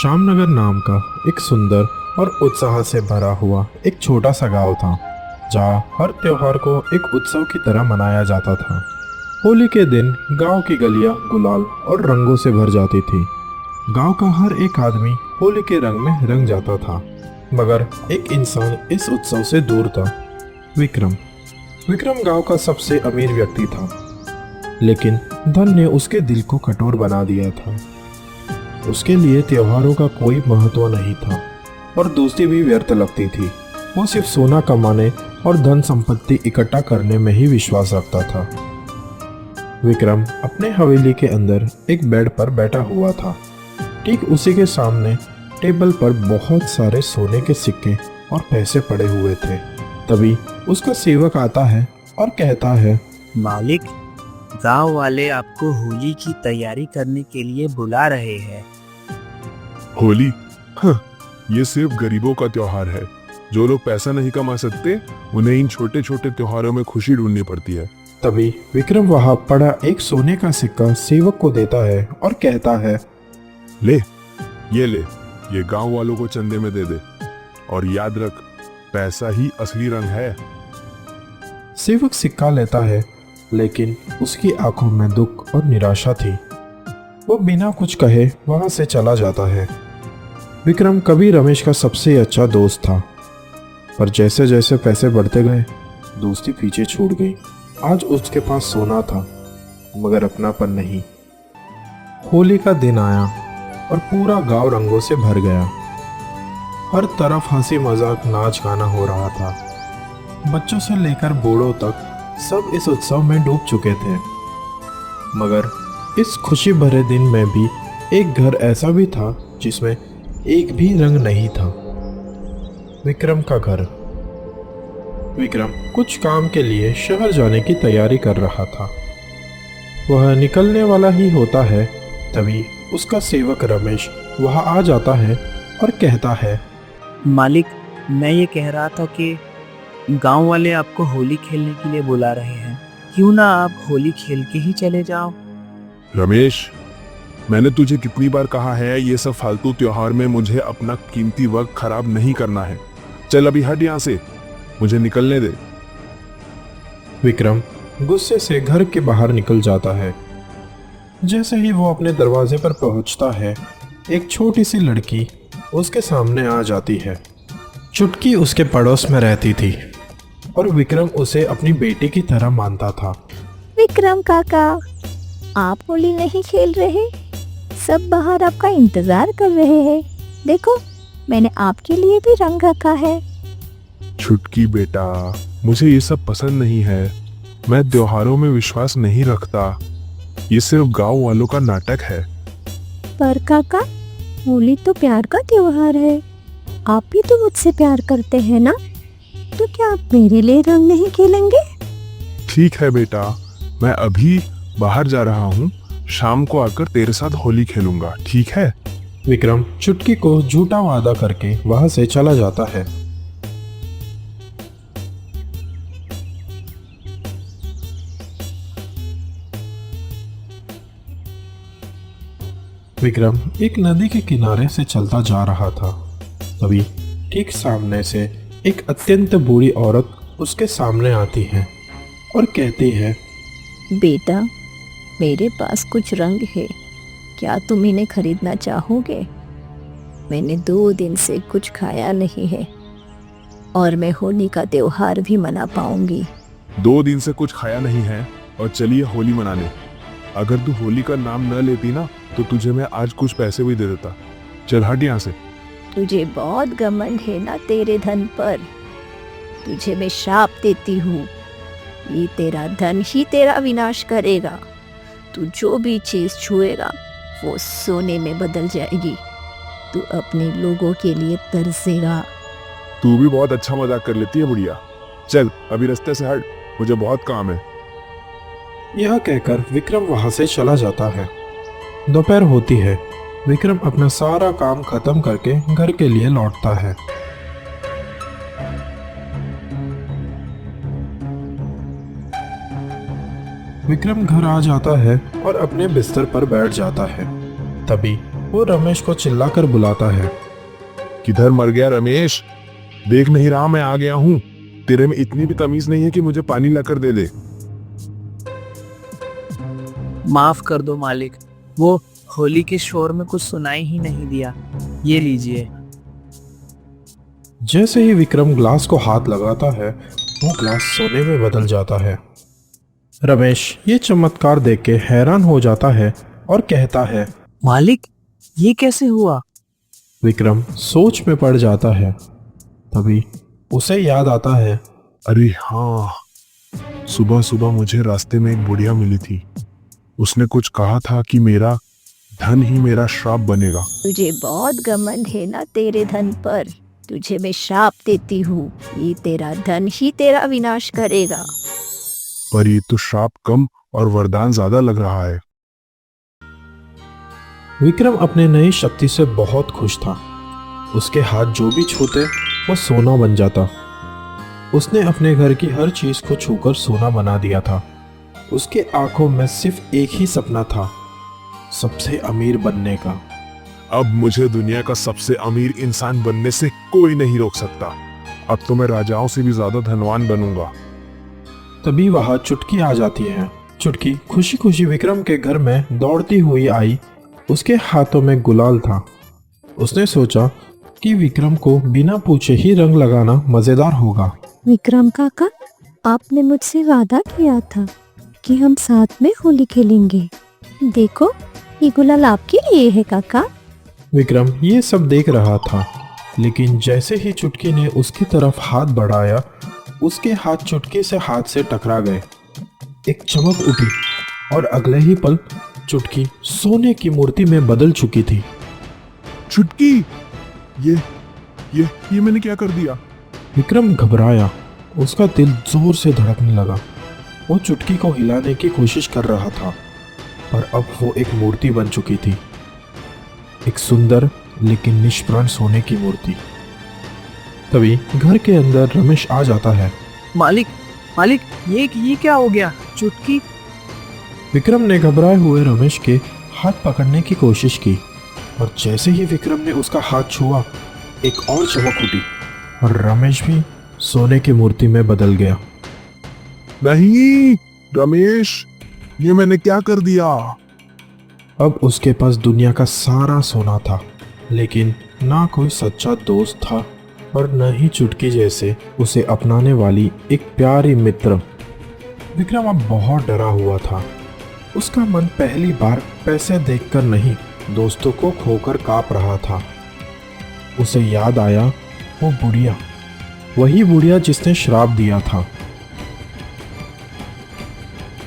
श्यामनगर नाम का एक सुंदर और उत्साह से भरा हुआ एक छोटा सा गांव था, जहाँ हर त्योहार को एक उत्सव की तरह मनाया जाता था। होली के दिन गांव की गलियां गुलाल और रंगों से भर जाती थी। गांव का हर एक आदमी होली के रंग में रंग जाता था, मगर एक इंसान इस उत्सव से दूर था। विक्रम। विक्रम गांव का सबसे अमीर व्यक्ति था, लेकिन धन ने उसके दिल को कठोर बना दिया था। उसके लिए त्योहारों का कोई महत्व नहीं था और दोस्ती भी व्यर्थ लगती थी। वो सिर्फ सोना कमाने और धन संपत्ति इकट्ठा करने में ही विश्वास रखता था। विक्रम अपने हवेली के अंदर एक बेड पर बैठा हुआ था। ठीक उसी के सामने टेबल पर बहुत सारे सोने के सिक्के और पैसे पड़े हुए थे। तभी उसका सेवक आता है और कहता है, मालिक, गांव वाले आपको होली की तैयारी करने के लिए बुला रहे हैं। होली? हाँ, ये सिर्फ गरीबों का त्योहार है। जो लोग पैसा नहीं कमा सकते, उन्हें इन छोटे छोटे त्योहारों में खुशी ढूंढनी पड़ती है। तभी विक्रम वहां पड़ा एक सोने का सिक्का सेवक को देता है और कहता है, ले, ये गांव वालों को चंदे में दे दे, और याद रख, पैसा ही असली रंग है। सेवक सिक्का लेता है, लेकिन उसकी आंखों में दुख और निराशा थी। वो बिना कुछ कहे वहां से चला जाता है। विक्रम कभी रमेश का सबसे अच्छा दोस्त था, पर जैसे जैसे पैसे बढ़ते गए, दोस्ती पीछे छूट गई। आज उसके पास सोना था, मगर अपनापन नहीं। होली का दिन आया और पूरा गांव रंगों से भर गया। हर तरफ हंसी मजाक नाच गाना हो रहा था। बच्चों से लेकर बूढ़ों तक सब इस उत्सव में डूब चुके थे। मगर इस खुशी भरे दिन में भी एक घर ऐसा भी था जिसमें एक भी रंग नहीं था। विक्रम का घर। विक्रम कुछ काम के लिए शहर जाने की तैयारी कर रहा था। वह निकलने वाला ही होता है, तभी उसका सेवक रमेश वहां आ जाता है और कहता है, मालिक, मैं ये कह रहा था कि गांव वाले आपको होली खेलने के लिए बुला रहे हैं। क्यों ना आप होली खेल के ही चले जाओ। रमेश, मैंने तुझे कितनी बार कहा है, ये सब फालतू त्योहार में मुझे अपना कीमती वक्त खराब नहीं करना है। चल अभी हट यहाँ से, मुझे निकलने दे। विक्रम गुस्से से घर के बाहर निकल जाता है। जैसे ही वो अपने दरवाजे पर पहुंचता है, एक छोटी सी लड़की उसके सामने आ जाती है। चुटकी उसके पड़ोस में रहती थी और विक्रम उसे अपनी बेटी की तरह मानता था। विक्रम काका, आप होली नहीं खेल रहे? सब बाहर आपका इंतजार कर रहे हैं। देखो, मैंने आपके लिए भी रंग रखा है। छुटकी बेटा, मुझे ये सब पसंद नहीं है। मैं त्योहारों में विश्वास नहीं रखता। ये सिर्फ गांव वालों का नाटक है। पर काका, होली तो प्यार का त्योहार है। आप भी तो मुझसे प्यार करते हैं ना? तो क्या आप मेरे लिए रंग नहीं खेलेंगे? ठीक है बेटा, मैं अभी बाहर जा रहा हूँ। शाम को आकर तेरे साथ होली खेलूंगा, ठीक है? विक्रम चुटकी को झूठा वादा करके वहां से चला जाता है। विक्रम एक नदी के किनारे से चलता जा रहा था। तभी ठीक सामने से एक अत्यंत बूढ़ी औरत उसके सामने आती है और कहती है, बेटा, मेरे पास कुछ रंग है। क्या तुम इन्हें खरीदना चाहोगे? मैंने 2 दिन से कुछ खाया नहीं है और मैं होली का त्योहार भी मना पाऊंगी। 2 दिन से कुछ खाया नहीं है और चलिए होली मनाने। अगर तू होली का नाम न लेती ना, तो तुझे मैं आज कुछ पैसे भी दे देता। चल हट यहाँ से। तुझे बहुत घमंड है ना तेरे धन पर। तुझे मैं श्राप देती हूँ, ये तेरा धन ही तेरा विनाश करेगा। तू जो भी चीज छुएगा वो सोने में बदल जाएगी। तू अपने लोगों के लिए तरसेगा। तू भी बहुत अच्छा मजाक कर लेती है बुढ़िया। चल अभी रास्ते से हट, मुझे बहुत काम है। यह कहकर विक्रम वहां से चला जाता है। दोपहर होती है। विक्रम अपना सारा काम खत्म करके घर के लिए लौटता है। विक्रम घर आ जाता है और अपने बिस्तर पर बैठ जाता है। तभी वो रमेश को चिल्लाकर बुलाता है। किधर मर गया रमेश? देख नहीं रहा मैं आ गया हूँ। तेरे में इतनी भी तमीज नहीं है कि मुझे पानी लाकर दे दे। माफ कर दो मालिक, वो होली के शोर में कुछ सुनाई ही नहीं दिया। ये लीजिए। जैसे ही विक्रम ग्लास को हाथ लगाता है वो ग्लास सोने में बदल जाता है। रमेश ये चमत्कार देख के हैरान हो जाता है और कहता है। मालिक, ये कैसे हुआ? विक्रम सोच में पड़ जाता है। तभी उसे याद आता है। अरे हाँ, सुबह सुबह मुझे रास्ते में एक बुढ़िया मिली थी। उसने कुछ कहा था कि मेरा धन ही मेरा श्राप बनेगा। तुझे बहुत घमंड है ना तेरे धन पर। तुझे मैं श्राप देती हूँ, ये तेरा धन ही तेरा विनाश करेगा। पर ये तो श्राप कम और वरदान ज्यादा लग रहा है। विक्रम अपने नई शक्ति से बहुत खुश था। उसके हाथ जो भी छूते वो सोना बन जाता। उसने अपने घर की हर चीज को छूकर सोना बना दिया था। उसके आंखों में सिर्फ एक ही सपना था, सबसे अमीर बनने का। अब मुझे दुनिया का सबसे अमीर इंसान बनने से कोई नहीं रोक सकता। अब तो मैं राजाओं से भी ज्यादा धनवान बनूंगा। तभी वहां चुटकी आ जाती है। चुटकी खुशी खुशी विक्रम के घर में दौड़ती हुई आई। उसके हाथों में गुलाल था। उसने सोचा कि विक्रम को बिना पूछे ही रंग लगाना मजेदार होगा। विक्रम काका, आपने मुझसे वादा किया था कि हम साथ में होली खेलेंगे। देखो, ये गुलाल आपके लिए है काका। विक्रम ये सब देख रहा था, लेकिन जैसे ही चुटकी ने उसकी तरफ हाथ बढ़ाया उसके हाथ चुटकी से हाथ से टकरा गए। एक चमक उठी और अगले ही पल चुटकी सोने की मूर्ति में बदल चुकी थी। चुटकी, ये मैंने क्या कर दिया? विक्रम घबराया। उसका दिल जोर से धड़कने लगा। वो चुटकी को हिलाने की कोशिश कर रहा था, पर अब वो एक मूर्ति बन चुकी थी। एक सुंदर लेकिन निष्प्राण सोने की मूर्ति। तभी घर के अंदर रमेश आ जाता है। मालिक, मालिक, ये क्या हो गया? चुटकी। विक्रम ने घबराए हुए रमेश के हाथ पकड़ने की कोशिश की, और जैसे ही विक्रम ने उसका हाथ छुआ एक और चमक उठी और रमेश भी सोने की मूर्ति में बदल गया। नहीं रमेश, ये मैंने क्या कर दिया? अब उसके पास दुनिया का सारा सोना था, लेकिन ना कोई सच्चा दोस्त था और न ही चुटकी जैसे उसे अपनाने वाली एक प्यारी मित्र। विक्रम अब बहुत डरा हुआ था। उसका मन पहली बार पैसे देखकर नहीं, दोस्तों को खोकर कांप रहा था। उसे याद आया वो बुढ़िया, वही बुढ़िया जिसने श्राप दिया था।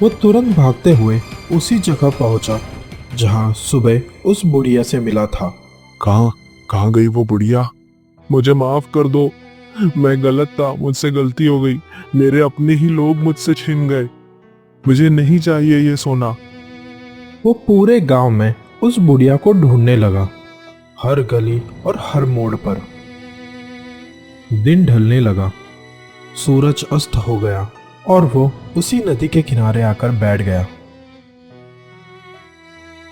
वो तुरंत भागते हुए उसी जगह पहुंचा जहां सुबह उस बुढ़िया से मिला था। कहाँ गई वो बुढ़िया? मुझे माफ कर दो, मैं गलत था, मुझसे गलती हो गई। मेरे अपने ही लोग मुझसे छिन गए। मुझे नहीं चाहिए ये सोना। वो पूरे गांव में उस बुढ़िया को ढूंढने लगा, हर गली और हर मोड़ पर। दिन ढलने लगा, सूरज अस्त हो गया और वो उसी नदी के किनारे आकर बैठ गया।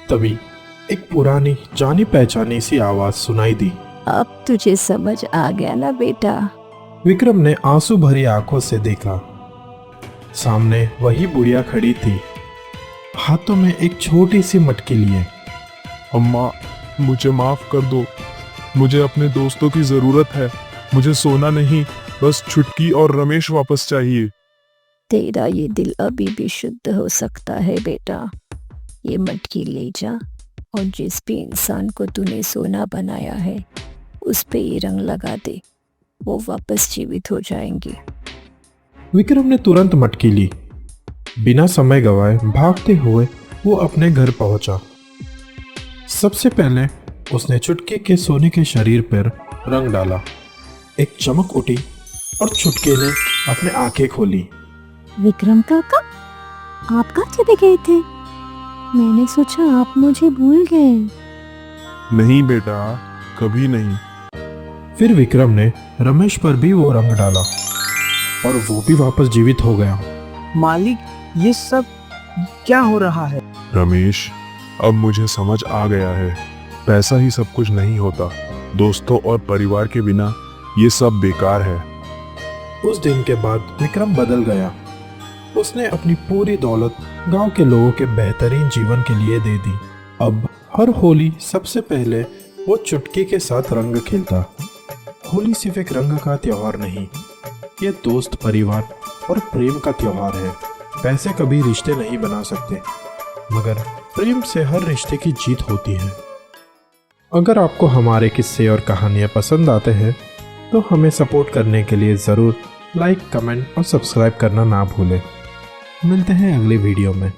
तभी एक पुरानी जानी पहचानी सी आवाज सुनाई दी। अब तुझे समझ आ गया ना बेटा? विक्रम ने आंसू भरी आंखों से देखा। सामने वही बुढ़िया खड़ी थी, हाथों में एक छोटी सी मटकी लिए। अम्मा, मुझे माफ कर दो। मुझे अपने दोस्तों की जरूरत है। मुझे सोना नहीं, बस चुटकी और रमेश वापस चाहिए। तेरा ये दिल अभी भी शुद्ध हो सकता है बेटा। ये मटकी ले जा और जिस भी इंसान को तूने सोना बनाया है उस पे ये रंग लगा दे, वो वापस जीवित हो जाएंगे। विक्रम ने तुरंत मटकी ली। बिना समय गवाए भागते हुए वो अपने घर पहुंचा। सबसे पहले उसने चुटकी के सोने के शरीर पर रंग डाला। एक चमक उठी और चुटकी ने अपने आंखें खोली। विक्रम काका, आप कहाँ चले गए थे? मैंने सोचा आप मुझे भूल गए। नहीं बेटा, कभी नहीं। फिर विक्रम ने रमेश पर भी वो रंग डाला और वो भी वापस जीवित हो गया। मालिक, ये सब क्या हो रहा है? रमेश, अब मुझे समझ आ गया है। पैसा ही सब कुछ नहीं होता, दोस्तों और परिवार के बिना ये सब बेकार है। उस दिन के बाद विक्रम बदल गया। उसने अपनी पूरी दौलत गांव के लोगों के बेहतरीन जीवन के लिए दे दी। अब हर होली सबसे पहले वो चुटकी के साथ रंग खेलता। होली सिर्फ एक रंग का त्योहार नहीं, ये दोस्त, परिवार और प्रेम का त्योहार है। पैसे कभी रिश्ते नहीं बना सकते, मगर प्रेम से हर रिश्ते की जीत होती है। अगर आपको हमारे किस्से और कहानियाँ पसंद आते हैं तो हमें सपोर्ट करने के लिए ज़रूर लाइक, कमेंट और सब्सक्राइब करना ना भूलें। मिलते हैं अगले वीडियो में।